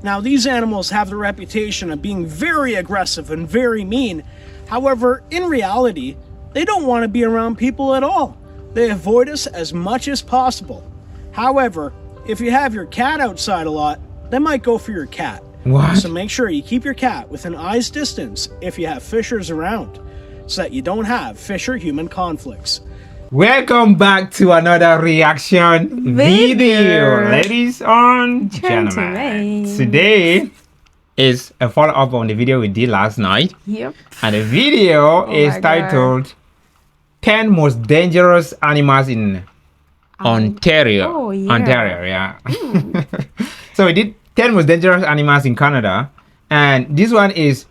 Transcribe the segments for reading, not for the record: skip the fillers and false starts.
Now, these animals have the reputation of being very aggressive and very mean. However, in reality, they don't want to be around people at all. They avoid us as much as possible. However, if you have your cat outside a lot, they might go for your cat. What? So make sure you keep your cat within eye's distance if you have fishers around, so that you don't have fisher-human conflicts. Welcome back to another reaction video, ladies and gentlemen. Today is a follow-up on the video we did last night. Yep. And the video is titled 10 Most Dangerous Animals in Ontario. Oh, yeah. Ontario, yeah. So we did 10 Most Dangerous Animals in Canada. And this one is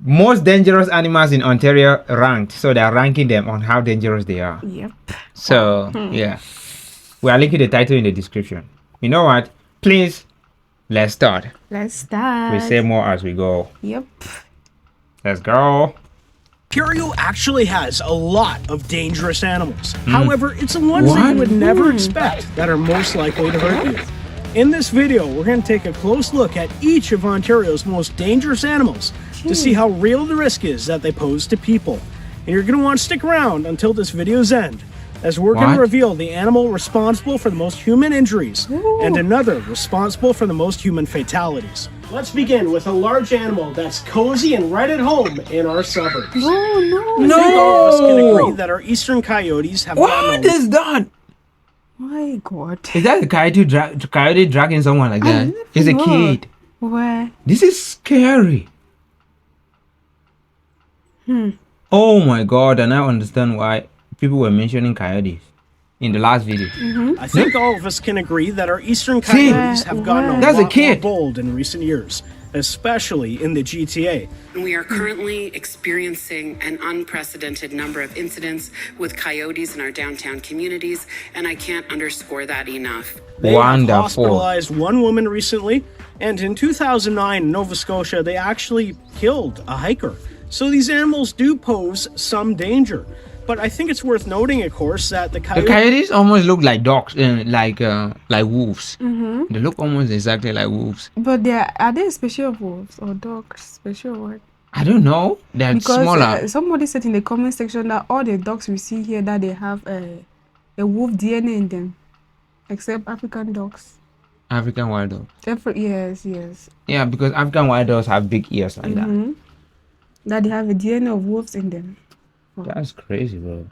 most dangerous animals in Ontario ranked. So they're ranking them on how dangerous they are. Yep. So, yeah. We are linking the title in the description. You know what? Please, let's start. Let's start. We say more as we go. Yep. Let's go. Ontario actually has a lot of dangerous animals. However, it's the ones that you would never expect that are most likely to hurt you. In this video, we're going to take a close look at each of Ontario's most dangerous animals to see how real the risk is that they pose to people. And you're going to want to stick around until this video's end, as we're going to reveal the animal responsible for the most human injuries and another responsible for the most human fatalities. Let's begin with a large animal that's cozy and right at home in our suburbs. Oh, no. I think all of us can agree that our eastern coyotes have What is that? My God. Is that a coyote dragging someone like that? It's a kid. Where? This is scary. Oh my God, and I understand why people were mentioning coyotes in the last video. I think all of us can agree that our eastern coyotes have gotten a lot more bold in recent years, especially in the GTA. We are currently experiencing an unprecedented number of incidents with coyotes in our downtown communities, and I can't underscore that enough. They have hospitalized one woman recently, and in 2009 in Nova Scotia, they actually killed a hiker. So these animals do pose some danger. But I think it's worth noting, of course, that the coyotes almost look like dogs, like wolves. They look almost exactly like wolves. But are they special wolves or dogs? Special what? I don't know. They're smaller. Somebody said in the comment section that all the dogs we see here that they have a wolf DNA in them, except African dogs. African wild dogs. Yes. Yeah, because African wild dogs have big ears like that. That they have a DNA of wolves in them. That's crazy, bro.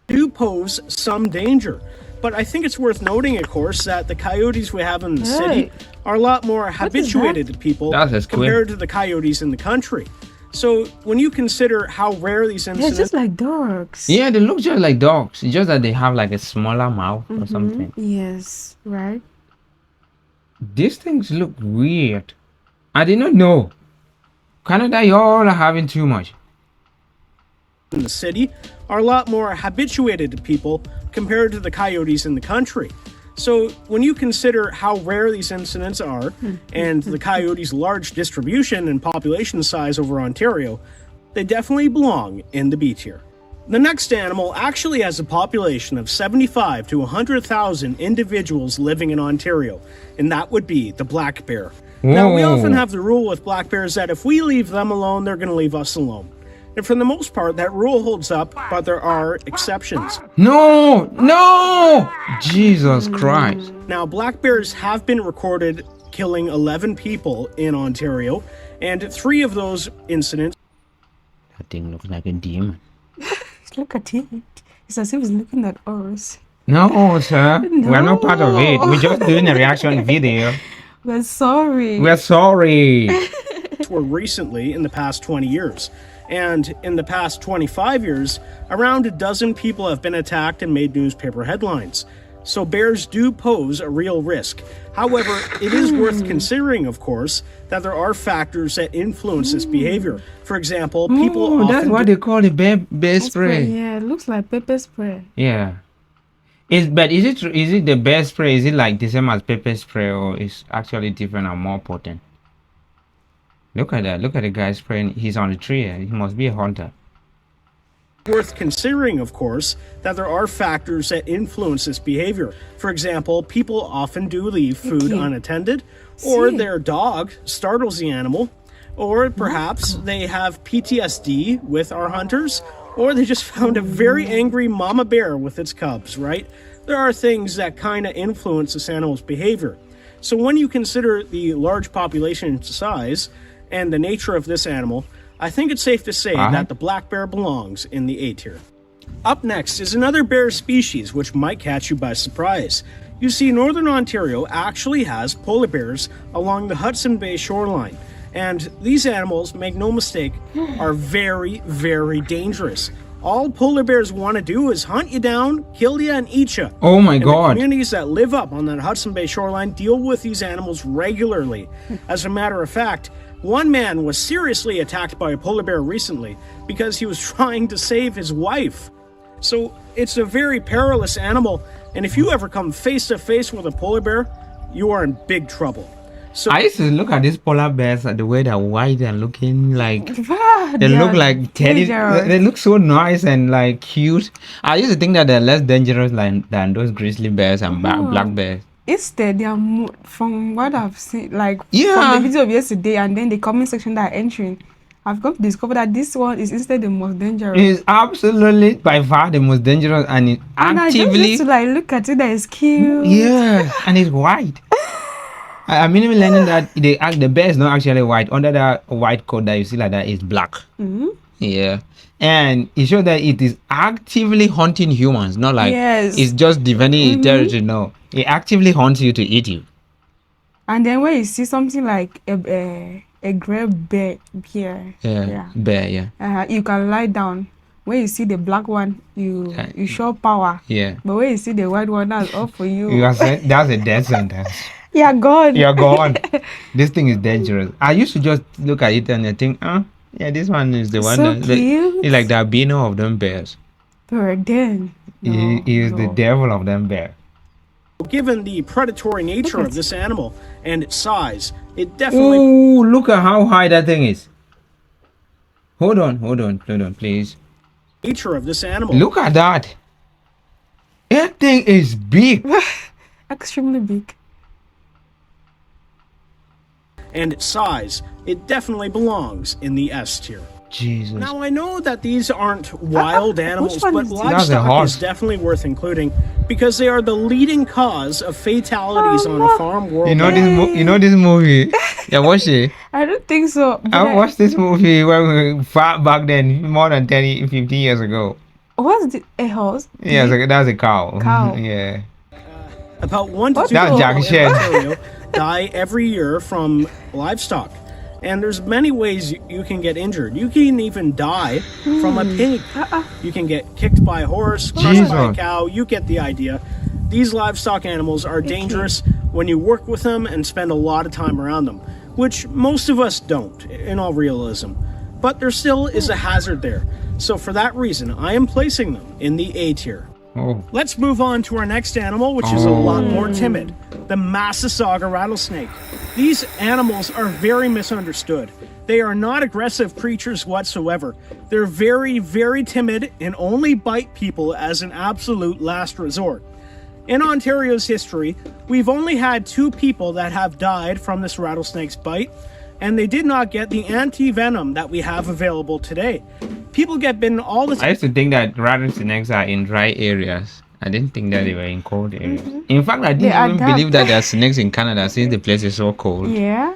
Do pose some danger. But I think it's worth noting, of course, that the coyotes we have in the city are a lot more habituated to people compared to the coyotes in the country. So when you consider how rare these incidents... They're just like dogs. Yeah, they look just like dogs. It's just that they have like a smaller mouth or something. Yes, right. These things look weird. I did not know. Canada, y'all are having too much. In the city are a lot more habituated to people compared to the coyotes in the country. So when you consider how rare these incidents are and the coyotes' large distribution and population size over Ontario, they definitely belong in the B tier. The next animal actually has a population of 75 to 100,000 individuals living in Ontario, and that would be the black bear. Now, we often have the rule with black bears that if we leave them alone, they're going to leave us alone. And for the most part, that rule holds up, but there are exceptions. No! Jesus Christ. Now, black bears have been recorded killing 11 people in Ontario, and 3 of those incidents... That thing looks like a demon. Look at it. It's as if it's looking at us. No, sir. No. We're not part of it. We're just doing a reaction video. We're sorry. We're sorry. were recently in the past 20 years. And in the past 25 years, around a dozen people have been attacked and made newspaper headlines. So bears do pose a real risk. However, it is worth considering, of course, that there are factors that influence this behavior. For example, people often... that's what they call the bear spray. Yeah, it looks like pepper spray. Yeah. Is it the bear spray? Is it like the same as pepper spray, or is actually different and more potent? Look at that. Look at the guy spraying. He's on the tree. He must be a hunter. Worth considering, of course, that there are factors that influence this behavior. For example, people often do leave food unattended, or their dog startles the animal, or perhaps they have PTSD with our hunters, or they just found a very angry mama bear with its cubs, right? There are things that kind of influence this animal's behavior. So when you consider the large population size and the nature of this animal, I think it's safe to say that the black bear belongs in the A tier. Up next is another bear species which might catch you by surprise. You see, Northern Ontario actually has polar bears along the Hudson Bay shoreline. And these animals, make no mistake, are very, very dangerous. All polar bears want to do is hunt you down, kill you, and eat you. Oh my and God. The communities that live up on that Hudson Bay shoreline deal with these animals regularly. As a matter of fact, one man was seriously attacked by a polar bear recently because he was trying to save his wife. So it's a very perilous animal, and if you ever come face to face with a polar bear, you are in big trouble. So I used to look at these polar bears, the way they're white and looking like they They look are like teddy. dangerous. They look so nice and like cute. I used to think that they're less dangerous than those grizzly bears and black bears. Instead, they are from what I've seen, like Yeah. from the video of yesterday, and then the comment section that are entering, I've come to discover that this one is instead the most dangerous. It's absolutely by far the most dangerous, and it And I just actively used to like look at it, that is cute. yeah, and it's white. I'm even learning that the bear is not actually white. Under that white coat that you see like that is black. Yeah. And it shows that it is actively hunting humans, not like Yes. it's just defending its territory. No, it actively hunts you to eat you. And then when you see something like a gray bear, Bear, yeah. you can lie down. When you see the black one, you show power. Yeah. But when you see the white one, that's all for you. That's a death sentence. Yeah, God. You're gone. This thing is dangerous. I used to just look at it and I think, yeah, this one is the one So that cute. it's like the albino of them bears. But then, He is the devil of them bears. given the predatory nature of this animal and its size, it definitely Oh, look at how high that thing is. Hold on, please. nature of this animal. Look at that. That thing is big. extremely big. And its size, it definitely belongs in the S tier. Jesus. Now, I know that these aren't wild animals, one but is this? That's a livestock horse. is definitely worth including because they are the leading cause of fatalities on a farm You worldwide. know this movie? Yeah, watch it. I don't think so. but I watched this movie when we were far back then, more than 10, 15 years ago. What's a horse? Yeah, that's a cow. Cow. Yeah. About 1 to What? 2 That's people Jack in Shed. Ontario die every year from livestock. And there's many ways you can get injured. You can even die from a pig. You can get kicked by a horse, crushed by a Jesus. cow. You get the idea. These livestock animals are dangerous when you work with them and spend a lot of time around them, which most of us don't, in all realism. But there still is a hazard there. So for that reason, I am placing them in the A tier. Oh. Let's move on to our next animal, which is a lot more timid, the Massasauga rattlesnake. These animals are very misunderstood. They are not aggressive creatures whatsoever. They're very, very timid and only bite people as an absolute last resort. In Ontario's history, we've only had 2 people that have died from this rattlesnake's bite, and they did not get the anti-venom that we have available today. People get bitten all the I time. used to think that rattlesnakes are in dry areas. I didn't think that they were in cold areas. In fact, I didn't even adapt. believe that there are snakes in Canada since the place is so cold. Yeah.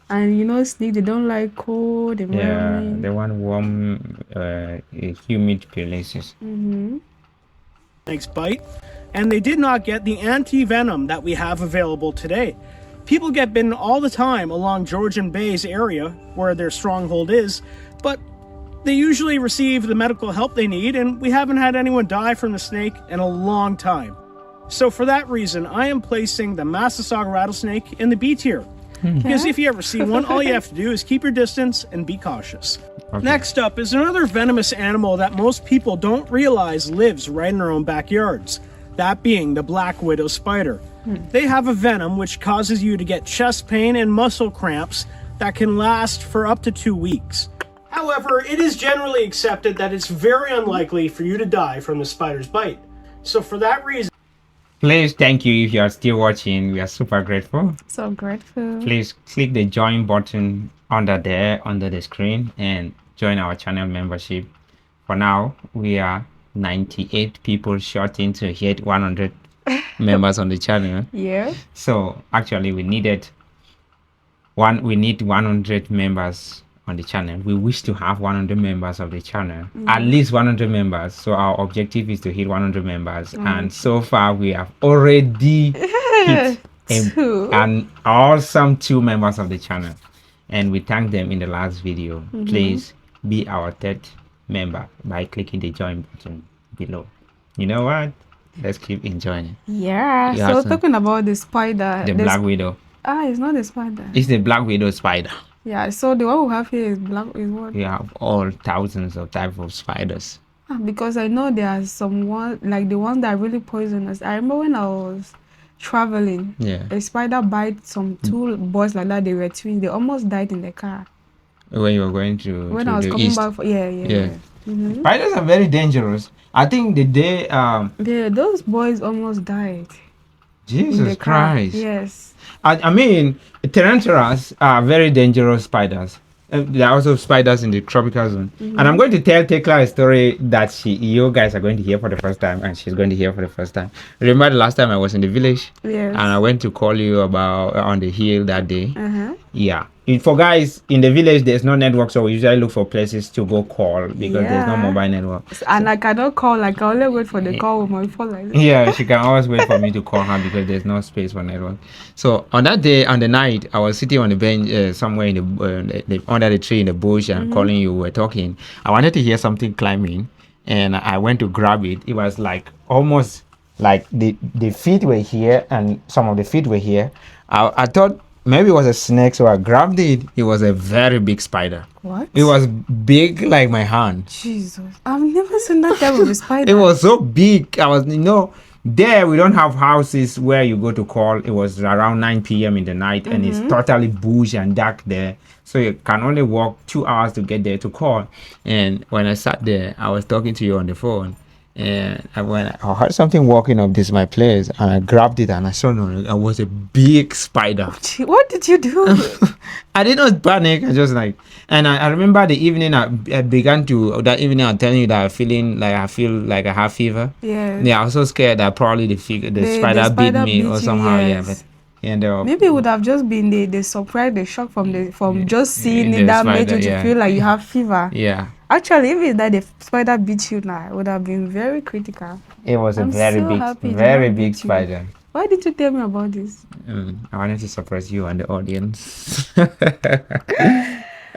And you know, snake, they don't like cold Yeah, environment. they want warm, humid places. Snake's bite, and they did not get the anti-venom that we have available today. People get bitten all the time along Georgian Bay's area, where their stronghold is, but they usually receive the medical help they need, and we haven't had anyone die from the snake in a long time. So for that reason, I am placing the Massasauga rattlesnake in the B tier. Because if you ever see one, all you have to do is keep your distance and be cautious. Okay. Next up is another venomous animal that most people don't realize lives right in their own backyards. That being the black widow spider. They have a venom which causes you to get chest pain and muscle cramps that can last for up to 2 weeks. However, it is generally accepted that it's very unlikely for you to die from the spider's bite. So for that reason, Please, thank you if you are still watching. We are super grateful. So grateful. Please click the join button under the screen and join our channel membership. For now, we are 98 people short into hit 100 members on the channel. Yeah. So actually we need 100 members on the channel. We wish to have 100 members of the channel, at least 100 members. So our objective is to hit 100 members, and so far we have already hit an awesome 2 members of the channel, and we thank them in the last video. Please be our 3rd member by clicking the join button below. You know what? Let's keep enjoying it. Yeah. You So have some- talking about the spider. The black widow. It's not the spider. It's the black widow spider. Yeah. So the one we have here is black. Is what? We have all thousands of types of spiders. Because I know there are some one like the one that are really poisonous. I remember when I was traveling, Yeah. a spider bite some 2 boys like that. They were twins. They almost died in the car. When you were going to When I was the coming east. back, yeah. Spiders are very dangerous. I think the day Those boys almost died in the Jesus car. Christ. Yes. I mean, tarantulas are very dangerous spiders. There are also spiders in the tropical zone. And I'm going to tell Tekla a story that you guys are going to hear for the first time, and she's going to hear for the first time. Remember the last time I was in the village? Yes. And I went to call you about on the hill that day. Yeah. For guys in the village, there's no network, so we usually look for places to go call because there's no Yeah. mobile network. And I cannot call. Like I only wait for the call with my phone. Like that. Yeah, she can always wait for me to call her because there's no space for network. So on that day, on the night, I was sitting on the bench somewhere in the under the tree in the bush and calling you. We were talking. I wanted to hear something climbing, and I went to grab it. It was like almost like the feet were here and some of the feet were here. I thought maybe it was a snake, so I grabbed it. It was a very big spider. What? It was big like my hand. Jesus. I've never seen that type of a spider. It was so big. I was, there we don't have houses where you go to call. It was around 9 p.m. in the night, and it's totally bush and dark there. So you can only walk 2 hours to get there to call. And when I sat there, I was talking to you on the phone. And when I heard something walking up this my place, and I grabbed it and I saw it was a big spider. What did you do? I did not panic. I just and I remember the evening I began to, that evening I'm telling you that I feel like I have fever. Yeah. Yeah, I was so scared that probably the spider bit spider me bit or you, somehow. yes. Yeah, but Maybe it would have just been the surprise, the shock from just seeing the it that made you spider, to yeah. feel like you have fever. yeah, Actually, if it's that the spider bit you now, it would have been very critical. it was I'm a very so big, happy it did very not big bit you. spider. Why didn't you tell me about this? I wanted to surprise you and the audience.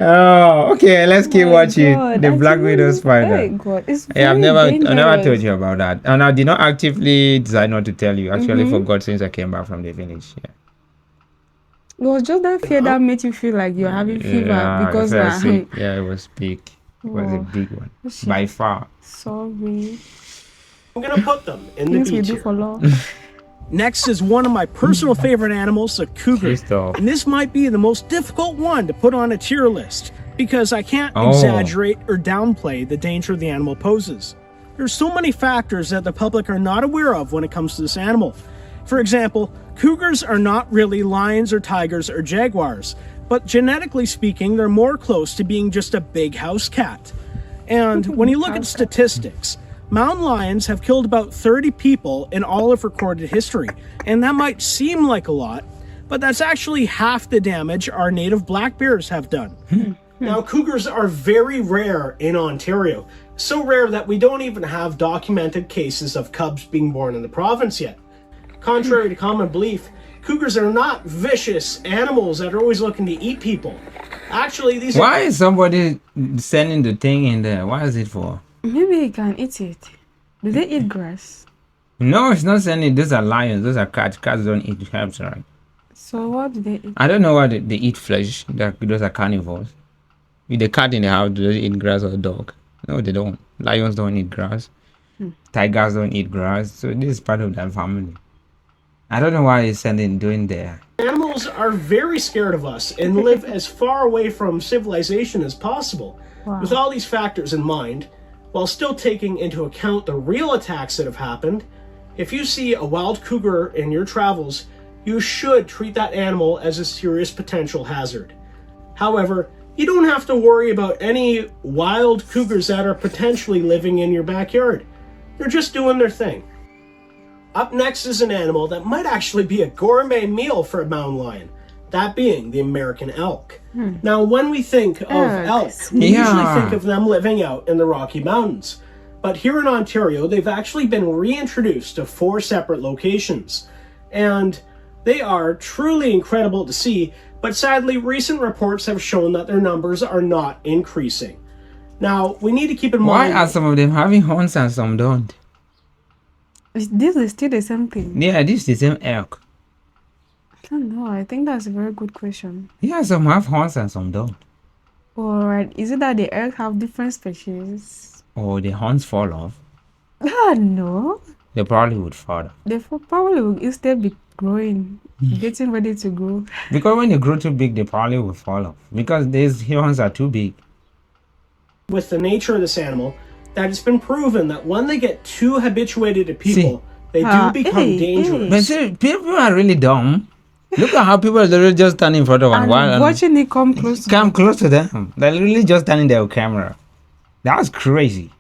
Oh, okay. Let's keep My watching God, the black actually, widow oh spider. my God, it's Yeah, I very never dangerous. told you about that, and I did not actively decide not to tell you. Actually, forgot since I came back from the village. Yeah. It was just that fear that made you feel like you're having fever Yeah, because I felt sick. Yeah, it was big. It was a Wow. big one Shit. by far. sorry. I'm going to put them in the Things we beach do here. for love. Next is one of my personal favorite animals, the cougar. Crystal. And this might be the most difficult one to put on a tier list because I can't Oh. exaggerate or downplay the danger the animal poses. There's so many factors that the public are not aware of when it comes to this animal. For example, cougars are not really lions or tigers or jaguars, but genetically speaking, they're more close to being just a big house cat. And when you look at statistics, mountain lions have killed about 30 people in all of recorded history, and that might seem like a lot, but that's actually half the damage our native black bears have done. Now, cougars are very rare in Ontario, so rare that we don't even have documented cases of cubs being born in the province yet. Contrary to common belief, cougars are not vicious animals that are always looking to eat people. Actually, these are... Why is somebody sending the thing in there? What is it for? Maybe you can eat it. Do they eat grass? No, it's not sending. Those are lions. Those are cats. Cats don't eat herbs, right? So what do they eat? I don't know what they eat flesh. Those are carnivores. With the cat in the house, do they eat grass or dog? No, they don't. Lions don't eat grass. Tigers don't eat grass. So this is part of that family. I don't know why it's doing there. Animals are very scared of us and live as far away from civilization as possible. Wow. With all these factors in mind, while still taking into account the real attacks that have happened, if you see a wild cougar in your travels, you should treat that animal as a serious potential hazard. However, you don't have to worry about any wild cougars that are potentially living in your backyard. They're just doing their thing. Up next is an animal that might actually be a gourmet meal for a mountain lion, that being the American elk. Now, when we think of elk, we usually think of them living out in the Rocky Mountains. But here in Ontario, they've actually been reintroduced to 4 separate locations. And they are truly incredible to see, but sadly, recent reports have shown that their numbers are not increasing. Now, we need to keep in mind... Why are some of them having horns and some don't? This is still the same thing. Yeah, this is the same elk. I don't know. I think that's a very good question. Yeah, some have horns and some don't. Alright, is it that the elk have different species? Or the horns fall off. No. They probably would fall off. They probably will instead be growing, getting ready to grow. Because when they grow too big, they probably will fall off. Because these horns are too big. With the nature of this animal, that it's been proven that when they get too habituated to people, they do become dangerous. But see, people are really dumb. Look at how people are literally just standing in front of one And watching it come close to them. They're really just standing there with camera. That's crazy.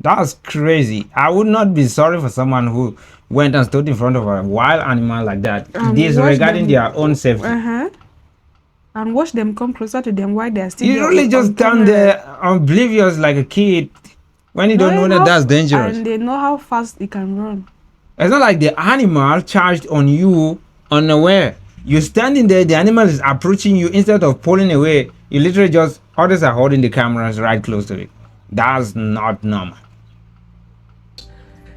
That's crazy. I would not be sorry for someone who went and stood in front of a wild animal like that, disregarding their own safety. And watch them come closer to them while they're still You really just stand there oblivious like a kid when you don't know that that's dangerous. And they know how fast it can run. It's not like the animal charged on you unaware. You're standing there, the animal is approaching you. Instead of pulling away, you literally just, others are holding the cameras right close to it. That's not normal.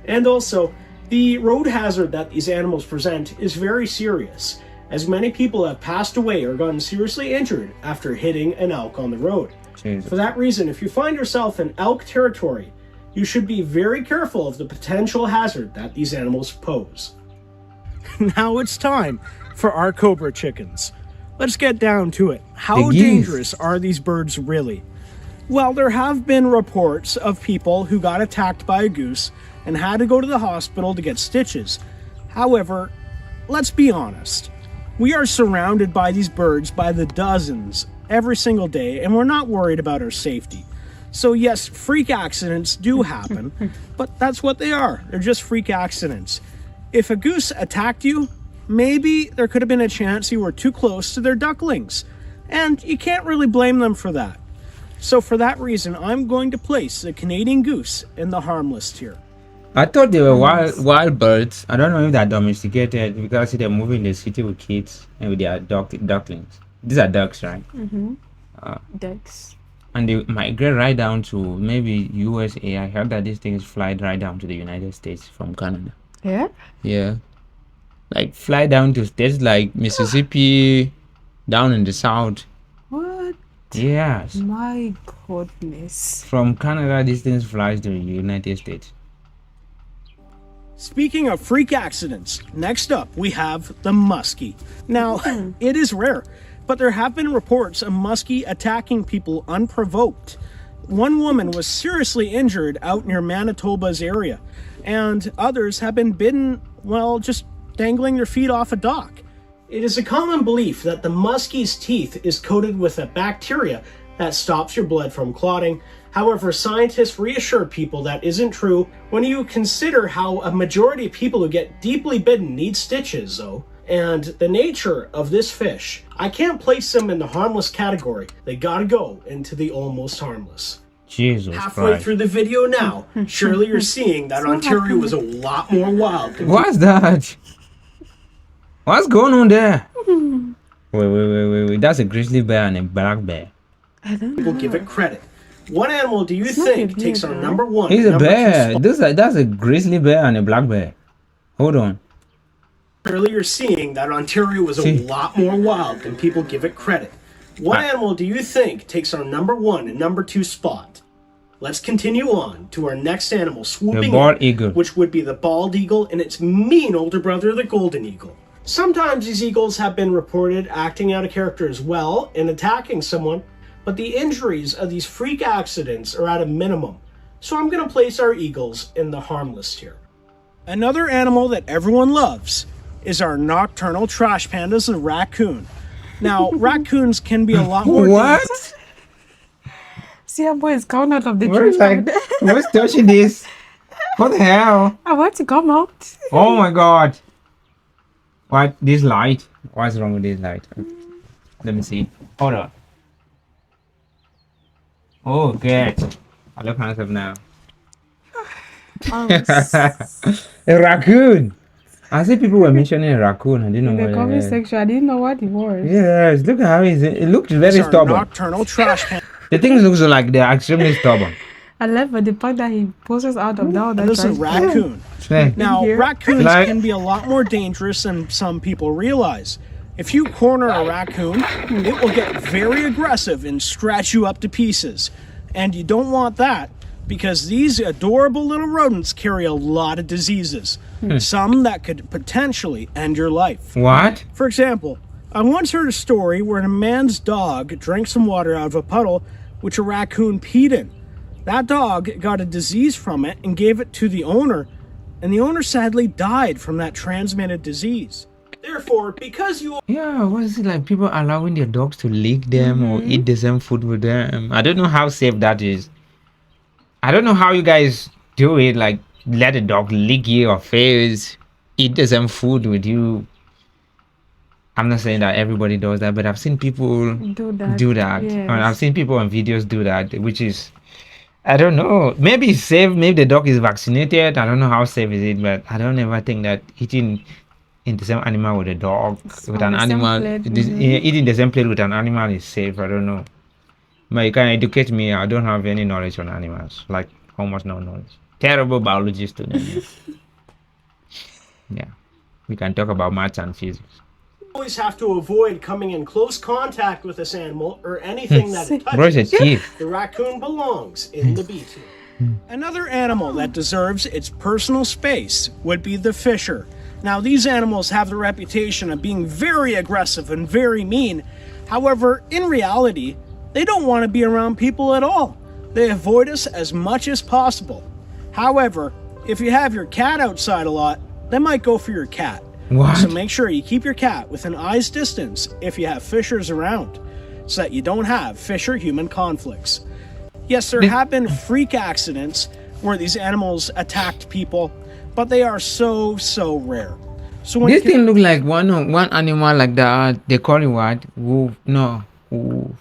And also, the road hazard that these animals present is very serious, as many people have passed away or gotten seriously injured after hitting an elk on the road. Jesus. For that reason, if you find yourself in elk territory, you should be very careful of the potential hazard that these animals pose. Now it's time for our cobra chickens. Let's get down to it. How dangerous are these birds really? Well, there have been reports of people who got attacked by a goose and had to go to the hospital to get stitches. However, let's be honest. We are surrounded by these birds by the dozens every single day, and we're not worried about our safety. So yes, freak accidents do happen, but that's what they are. They're just freak accidents. If a goose attacked you, maybe there could have been a chance you were too close to their ducklings, and you can't really blame them for that. So for that reason, I'm going to place the Canadian goose in the harmless tier. I thought they were wild birds. I don't know if they're domesticated because they're moving in the city with kids and with their ducklings. These are ducks, right? Ducks. And they migrate right down to maybe USA. I heard that these things fly right down to the United States from Canada. Yeah? Yeah. Like fly down to states like Mississippi, down in the south. What? Yes. My goodness. From Canada, these things flies to the United States. Speaking of freak accidents, next up we have the muskie. Now, it is rare, but there have been reports of muskie attacking people unprovoked. One woman was seriously injured out near Manitoba's area, and others have been bitten while just dangling their feet off a dock. It is a common belief that the muskie's teeth is coated with a bacteria that stops your blood from clotting. However, scientists reassure people that isn't true when you consider how a majority of people who get deeply bitten need stitches, though. And the nature of this fish, I can't place them in the harmless category. They gotta go into the almost harmless. Jesus Halfway Christ. through the video now, surely you're seeing that Ontario was a lot more wild. What's that? What's going on there? Wait. That's a grizzly bear and a black bear. I don't People know. give it credit. What animal do you It's not think a bear, takes on though. number one? He's and a number two bear. spot? That's a grizzly bear and a black bear. Hold on. Surely you're seeing that Ontario was a See. lot more wild than people give it credit. What animal do you think takes on number one and number two spot? Let's continue on to our next animal swooping The bald in, eagle. which would be the bald eagle and its mean older brother, the golden eagle. Sometimes these eagles have been reported acting out of character as well and attacking someone, but the injuries of these freak accidents are at a minimum. So I'm going to place our eagles in the harmless tier. Another animal that everyone loves is our nocturnal trash pandas, the raccoon. Now, raccoons can be a lot more dangerous. See, our boy is coming out of the Where's trash. who's touching this? What the hell? I want to come out. Oh my god. What? This light? What's wrong with this light? Let me see. Hold on. Oh, good. I look handsome now. A raccoon. I see people were mentioning a raccoon. I didn't know In the what comment it is. section, I didn't know what it was. Yes, look at how it looked very These are stubborn. nocturnal trash pandas. The things look like they're extremely stubborn. I love the part that he poses out of that. This is a raccoon. Yeah. Now, Here. raccoons Like- can be a lot more dangerous than some people realize. If you corner a raccoon, it will get very aggressive and scratch you up to pieces. And you don't want that because these adorable little rodents carry a lot of diseases, some that could potentially end your life. What? For example, I once heard a story where a man's dog drank some water out of a puddle which a raccoon peed in. That dog got a disease from it and gave it to the owner, and the owner sadly died from that transmitted disease. Therefore, because you Yeah, what is it like? People allowing their dogs to lick them or eat the same food with them? I don't know how safe that is. I don't know how you guys do it. Like, let a dog lick your face, eat the same food with you. I'm not saying that everybody does that, but I've seen people Do that. do that. Yes. And I've seen people on videos do that, which is, I don't know. Maybe it's safe. Maybe the dog is vaccinated. I don't know how safe is it, but I don't ever think that eating in the same animal with a dog, with on an the same animal, plate, eating the same plate with an animal is safe. I don't know. But you can educate me. I don't have any knowledge on animals, like almost no knowledge. Terrible biology student. Yeah, we can talk about maths and physics. always have to avoid coming in close contact with this animal or anything that it Brush your touches, teeth. the raccoon belongs in the B tier. Another animal that deserves its personal space would be the fisher. Now, these animals have the reputation of being very aggressive and very mean. However, in reality, they don't want to be around people at all. They avoid us as much as possible. However, if you have your cat outside a lot, they might go for your cat. What? So make sure you keep your cat within eye's distance if you have fishers around, so that you don't have fisher-human conflicts. Yes, there have been freak accidents where these animals attacked people, but they are so rare. So when This thing look like one animal like that. They call it what? Wolf? No. Wolf.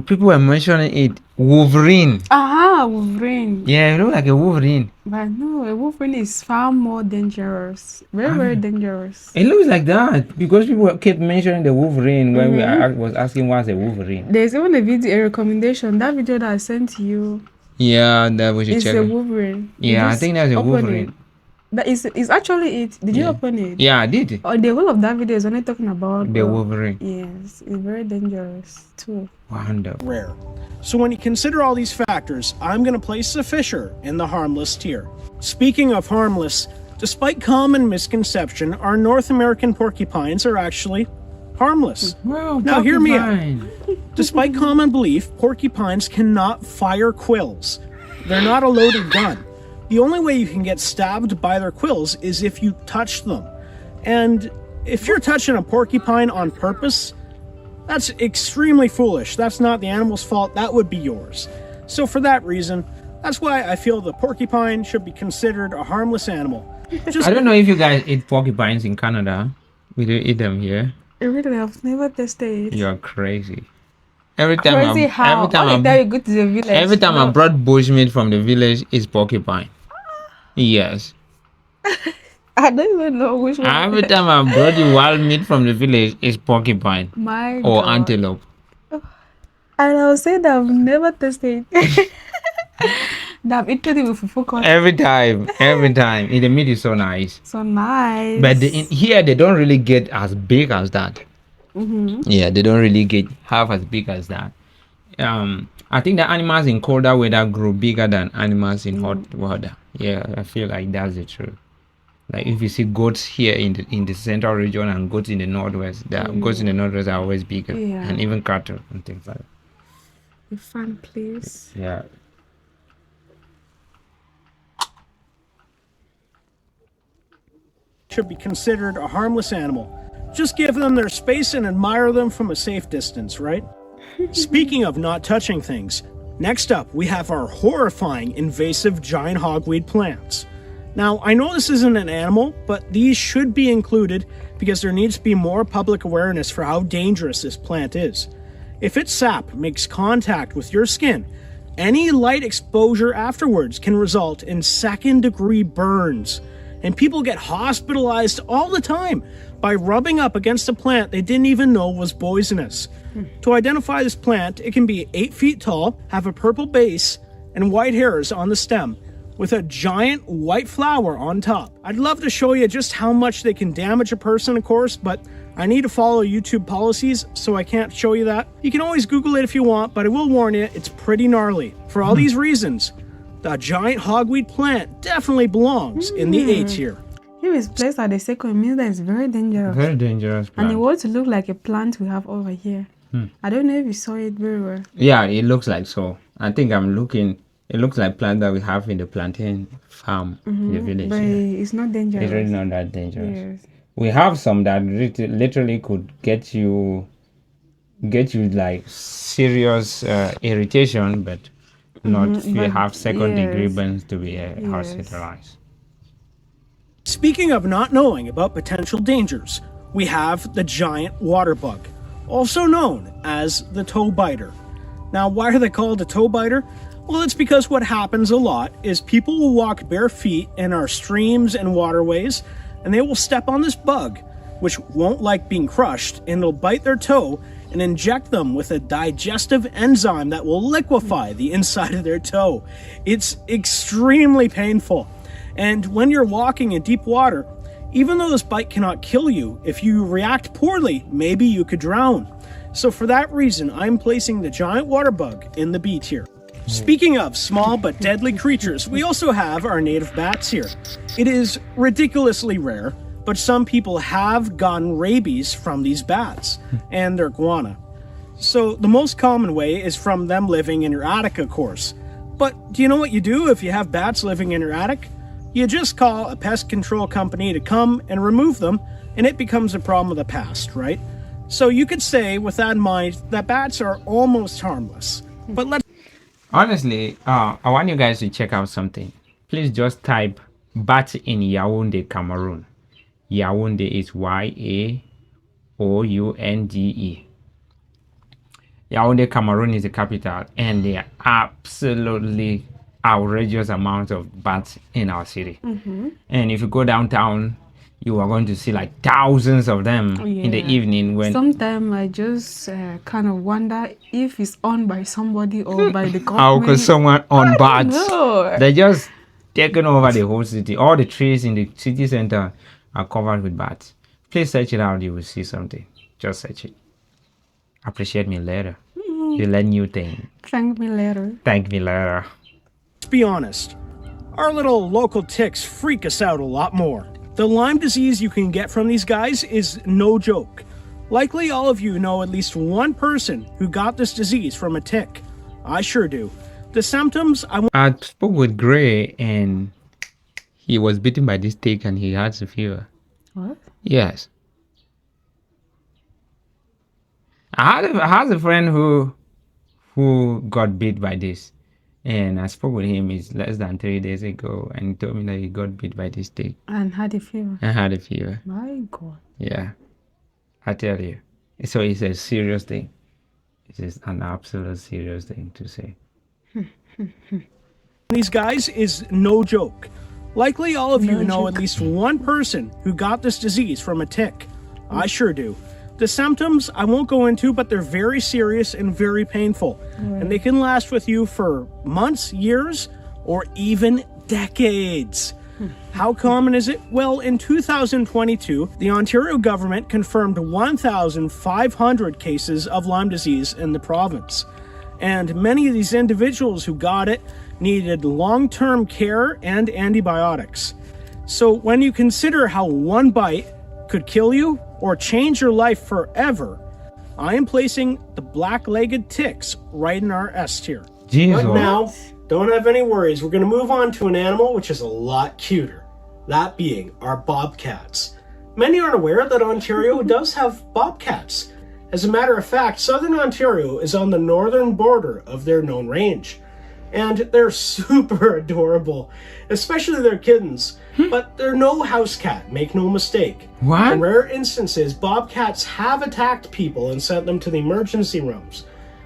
People were mentioning it. Wolverine. Aha, Wolverine. Yeah, it look like a Wolverine. But no, a Wolverine is far more dangerous. Very dangerous. It looks like that because people kept mentioning the Wolverine when we was asking what's a Wolverine. There's even a video, a recommendation. That video that I sent to you Yeah, that we should is check. a it. Wolverine. Yeah, I Just think that's a open Wolverine. it. That is actually it. Did you open it? Yeah, I did. Oh, the whole of that video is only talking about The Wolverine. Yes, it's very dangerous too. Wonderful. rare. So when you consider all these factors, I'm going to place the fisher in the harmless tier. Speaking of harmless, despite common misconception, our North American porcupines are actually harmless. Well, Now, hear me out. porcupine. Despite common belief, porcupines cannot fire quills. They're not a loaded gun. The only way you can get stabbed by their quills is if you touch them. And if you're touching a porcupine on purpose, that's extremely foolish. That's not the animal's fault. That would be yours. So for that reason, that's why I feel the porcupine should be considered a harmless animal. Just I don't know if you guys eat porcupines in Canada. We do eat them here. I really have never tested it. You're crazy. Every time Crazy how? All the time you go to the village. every time I no. brought bushmeat from the village is porcupine. Yes. I don't even know which one. Every time I brought the wild meat from the village is porcupine My or God. antelope. And I'll say that I've never tasted it. That I've eaten it with fufu. Every time. And the meat is so nice. So nice. But here they don't really get as big as that. Yeah, they don't really get half as big as that. I think the animals in colder weather grow bigger than animals in hot weather. Yeah, I feel like that's the truth. Like if you see goats here in the central region and goats in the northwest, goats in the northwest are always bigger, and even cattle and things like that. A fun place. Yeah. Should be considered a harmless animal. Just give them their space and admire them from a safe distance, right? Speaking of not touching things, next up we have our horrifying invasive giant hogweed plants. Now, I know this isn't an animal, but these should be included because there needs to be more public awareness for how dangerous this plant is. If its sap makes contact with your skin, any light exposure afterwards can result in second-degree burns, and people get hospitalized all the time by rubbing up against a plant they didn't even know was poisonous. To identify this plant, it can be 8 feet tall, have a purple base, and white hairs on the stem, with a giant white flower on top. I'd love to show you just how much they can damage a person, of course, but I need to follow YouTube policies, so I can't show you that. You can always Google it if you want, but I will warn you, it's pretty gnarly. For all these reasons, the giant hogweed plant definitely belongs in the A tier. If it's placed at the second means that it's very dangerous. Very dangerous plant. And it wants to look like a plant we have over here. I don't know if you saw it very well. Yeah, it looks like so. I think I'm looking. It looks like plant that we have in the plantain farm in the village. But it's not dangerous. It's really not that dangerous. Yes. We have some that literally could get you like serious irritation, but not if you have second-degree burns to be hospitalized. Speaking of not knowing about potential dangers, we have the giant water bug, also known as the toe biter. Now, why are they called a toe biter? Well, it's because what happens a lot is people will walk bare feet in our streams and waterways, and they will step on this bug, which won't like being crushed, and it'll bite their toe and inject them with a digestive enzyme that will liquefy the inside of their toe. It's extremely painful. And when you're walking in deep water, even though this bite cannot kill you, if you react poorly, maybe you could drown. So for that reason, I'm placing the giant water bug in the B tier. Speaking of small but deadly creatures, we also have our native bats here. It is ridiculously rare, but some people have gotten rabies from these bats and their guana. So the most common way is from them living in your attic, of course. But do you know what you do if you have bats living in your attic? You just call a pest control company to come and remove them, and it becomes a problem of the past, right? So you could say, with that in mind, that bats are almost harmless. But let's... Honestly, I want you guys to check out something. Please just type bat in Yaounde, Cameroon. Yaounde is Yaounde. Yaounde, Cameroon is the capital, and there are absolutely outrageous amounts of bats in our city. And if you go downtown, you are going to see like thousands of them in the evening. When sometimes I just kind of wonder if it's owned by somebody or by the government. how could someone own bats? No. They're just taking over the whole city. All the trees in the city center are covered with bats. Please search it out. You will see something. Just search it. Appreciate me later. You learn new thing. Thank me later. Thank me later. be honest, our little local ticks freak us out a lot more. The Lyme disease you can get from these guys is no joke. Likely all of you know at least one person who got this disease from a tick. I sure do. The symptoms I spoke with Gray and he was bitten by this tick and he had a fever. What? Yes. I had a friend who got bit by this, and I spoke with him it's less than 3 days ago, and he told me that he got bit by this tick. And had a fever. I had a fever. My God. Yeah, I tell you. So it's a serious thing. It is an absolute serious thing to say. these guys is no joke. Likely all of you know at least one person who got this disease from a tick. I sure do. The symptoms I won't go into, but they're very serious and very painful. And they can last with you for months, years, or even decades. How common is it? Well, in 2022, the Ontario government confirmed 1,500 cases of Lyme disease in the province. And many of these individuals who got it needed long-term care and antibiotics. So when you consider how one bite could kill you or change your life forever, I am placing the black-legged ticks right in our S tier. Jesus. But now, don't have any worries. We're going to move on to an animal which is a lot cuter. That being our bobcats. Many aren't aware that Ontario does have bobcats. As a matter of fact, southern Ontario is on the northern border of their known range. And they're super adorable, especially their kittens. But they're no house cat, make no mistake. What? In rare instances, bobcats have attacked people and sent them to the emergency rooms.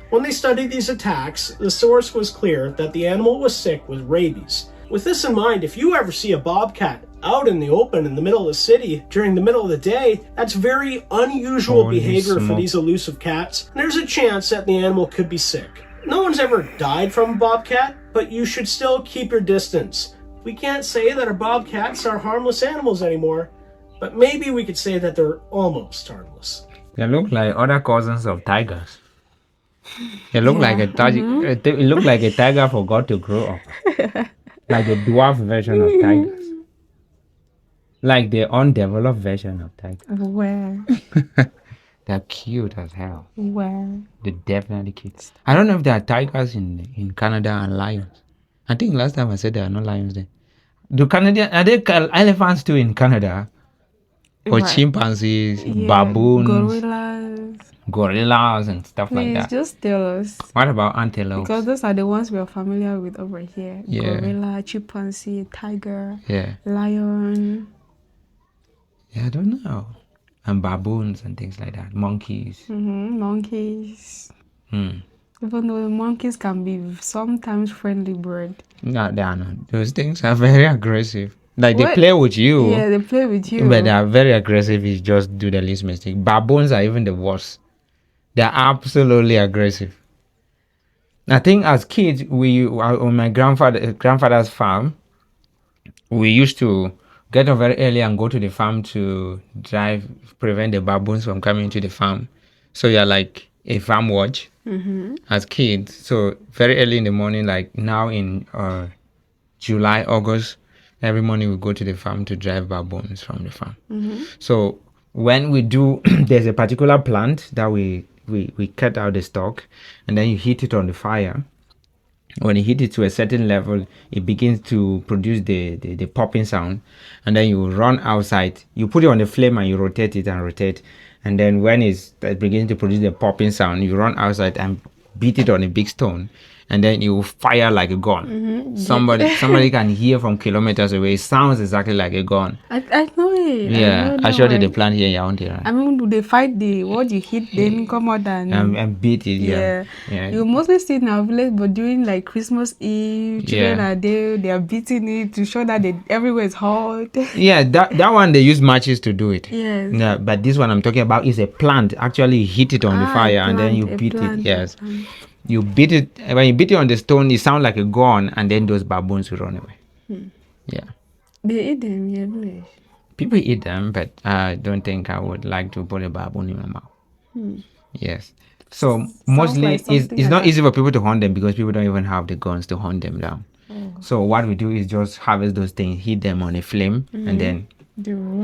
When they studied these attacks, the source was clear that the animal was sick with rabies. With this in mind, if you ever see a bobcat out in the open in the middle of the city during the middle of the day, that's very unusual Holy behavior for smoke. these elusive cats. And there's a chance that the animal could be sick. No one's ever died from a bobcat, but you should still keep your distance. We can't say that our bobcats are harmless animals anymore, but maybe we could say that they're almost harmless. They look like other cousins of tigers. They look like a tiger. It look like a tiger forgot to grow up. Like a dwarf version of tigers. Like the undeveloped version of tigers. Where? They're cute as hell. Where? They're definitely cute. I don't know if there are tigers in Canada and lions. I think last time I said there are no lions there. Are there elephants too in Canada? Or What? chimpanzees, Yeah, baboons, gorillas. and stuff like Please, that? just tell us. What about antelopes? Because those are the ones we are familiar with over here. Yeah. Gorilla, chimpanzee, tiger, Yeah. lion. Yeah, I don't know. And baboons and things like that. Monkeys. Monkeys. Hmm. Even though monkeys can be sometimes friendly bird. No, they are not. Those things are very aggressive. Like they What? play with you, Yeah, they play with you. but they are very aggressive if you just do the least mistake. Baboons are even the worst. They are absolutely aggressive. I think as kids, we on my grandfather's farm, we used to get up very early and go to the farm to prevent the baboons from coming to the farm. So you're like a farm watch as kids. So very early in the morning, like now in July, August, every morning we go to the farm to drive baboons from the farm. So when we do, there's a particular plant that we cut out the stalk and then you heat it on the fire. When you heat it to a certain level, it begins to produce the popping sound, and then you run outside. You put it on the flame and you rotate it and rotate, and then when it begins to produce the popping sound, you run outside and beat it on a big stone, and then you fire like a gun. Somebody can hear from kilometers away. It sounds exactly like a gun. I know it. Yeah, I showed you the plant here in Yaoundé, right? I mean, do they fight what you hit them, come out And beat it, yeah. You mostly see it in our village, but during like Christmas Eve, children are there, they are beating it to show that everywhere is hot. Yeah, that one they use matches to do it. Yes. Yeah, but this one I'm talking about is a plant. Actually, you hit it on the fire and then you beat it. Yes. You beat it. When you beat it on the stone, it sounds like a gun, and then those baboons will run away. Yeah. They eat them, yeah. People eat them, but I don't think I would like to put a baboon in my mouth. Yes. So mostly like it's something not like easy for people to hunt them because people don't even have the guns to hunt them down. So what we do is just harvest those things, hit them on a flame, and then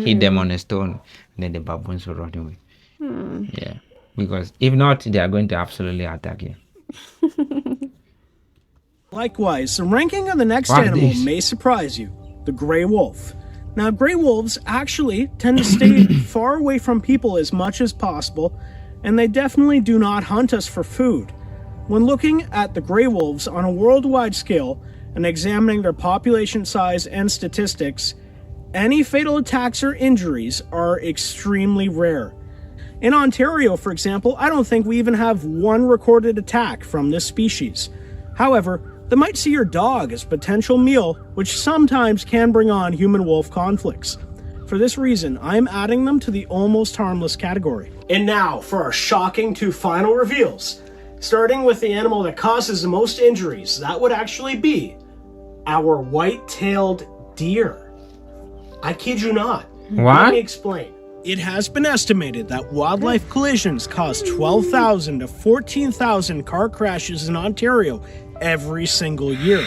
hit them on a stone, and then the baboons will run away. Yeah. Because if not, they are going to absolutely attack you. Likewise, the ranking of the next What are animal these? may surprise you, the gray wolf. Now, gray wolves actually tend to stay far away from people as much as possible, and they definitely do not hunt us for food. When looking at the gray wolves on a worldwide scale and examining their population size and statistics, any fatal attacks or injuries are extremely rare. In Ontario, for example, I don't think we even have one recorded attack from this species. However, they might see your dog as potential meal, which sometimes can bring on human-wolf conflicts. For this reason, I'm adding them to the almost harmless category. And now for our shocking two final reveals. Starting with the animal that causes the most injuries, that would actually be our white-tailed deer. I kid you not. What? Let me explain. It has been estimated that wildlife collisions cause 12,000 to 14,000 car crashes in Ontario every single year.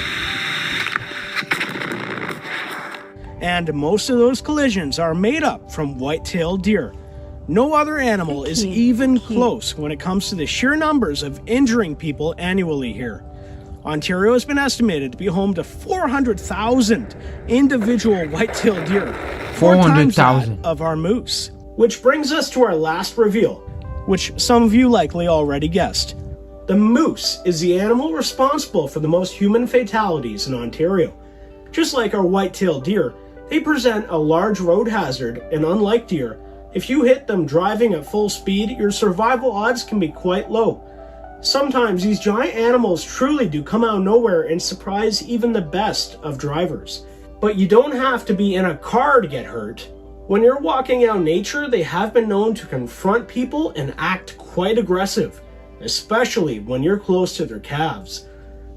and most of those collisions are made up from white-tailed deer. No other animal is even close when it comes to the sheer numbers of injuring people annually here. Ontario has been estimated to be home to 400,000 individual white-tailed deer, 400,000 of our moose. Which brings us to our last reveal, which some of you likely already guessed. The moose is the animal responsible for the most human fatalities in Ontario. Just like our white-tailed deer, they present a large road hazard, and unlike deer, if you hit them driving at full speed, your survival odds can be quite low. Sometimes these giant animals truly do come out of nowhere and surprise even the best of drivers. But you don't have to be in a car to get hurt. When you're walking out in nature, they have been known to confront people and act quite aggressive, especially when you're close to their calves.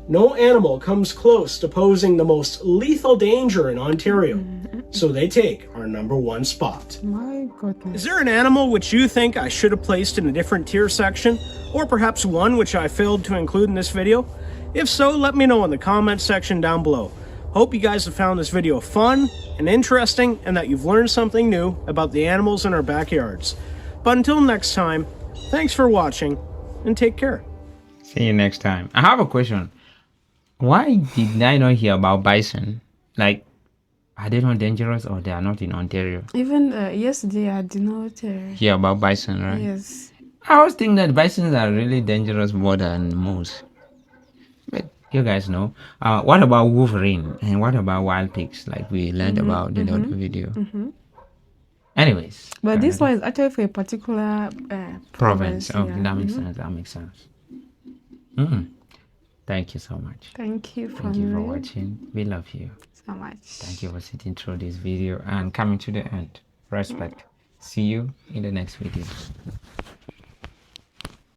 No animal comes close to posing the most lethal danger in Ontario, so they take our #1 spot. My goodness. Is there an animal which you think I should have placed in a different tier section, or perhaps one which I failed to include in this video? If so, let me know in the comments section down below. Hope you guys have found this video fun and interesting, and that you've learned something new about the animals in our backyards. But until next time, thanks for watching, and take care. See you next time. I have a question. Why did I not hear about bison? Like, are they not dangerous, or they are not in Ontario? Even yesterday, I did not Hear about bison, right? Yes. I always think that bisons are really dangerous more than moose. But you guys know. What about wolverine? And what about wild pigs? Like we learned about in the other video. Anyways. But this one is actually for a particular province. Oh, Yeah. that makes sense. That makes sense. Thank you so much. Thank you Thank you for watching. We love you. so much. Thank you for sitting through this video and coming to the end. Respect. See you in the next video.